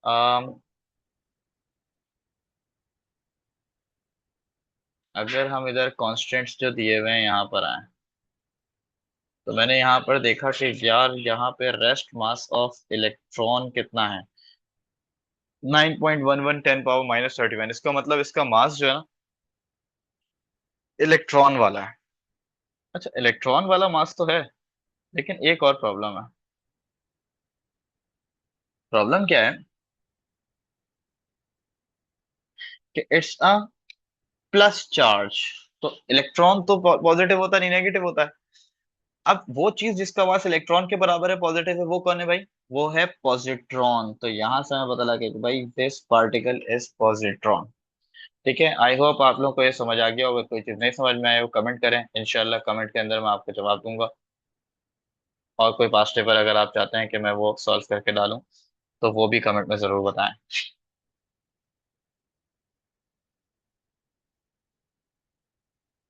अम, अगर हम इधर कॉन्स्टेंट्स जो दिए हुए हैं यहाँ पर आए, तो मैंने यहाँ पर देखा कि यार यहाँ पे रेस्ट मास ऑफ इलेक्ट्रॉन कितना है? 9.11 10 पावर माइनस 31। इसका मतलब इसका मास जो है ना, इलेक्ट्रॉन वाला है। अच्छा, इलेक्ट्रॉन वाला मास तो है, लेकिन एक और प्रॉब्लम है। प्रॉब्लम क्या है कि इट्स अ प्लस चार्ज। तो इलेक्ट्रॉन तो पॉजिटिव होता नहीं, नेगेटिव होता है। अब वो चीज जिसका मास इलेक्ट्रॉन के बराबर है, पॉजिटिव है, वो कौन है भाई? वो है पॉजिट्रॉन। तो यहां से हमें पता लगे कि भाई दिस पार्टिकल इज पॉजिट्रॉन। ठीक है, आई होप आप लोगों को ये समझ आ गया होगा। कोई चीज नहीं समझ में आए वो कमेंट करें, इंशाल्लाह कमेंट के अंदर मैं आपको जवाब दूंगा। और कोई पास्ट पेपर अगर आप चाहते हैं कि मैं वो सॉल्व करके डालूं, तो वो भी कमेंट में जरूर बताएं।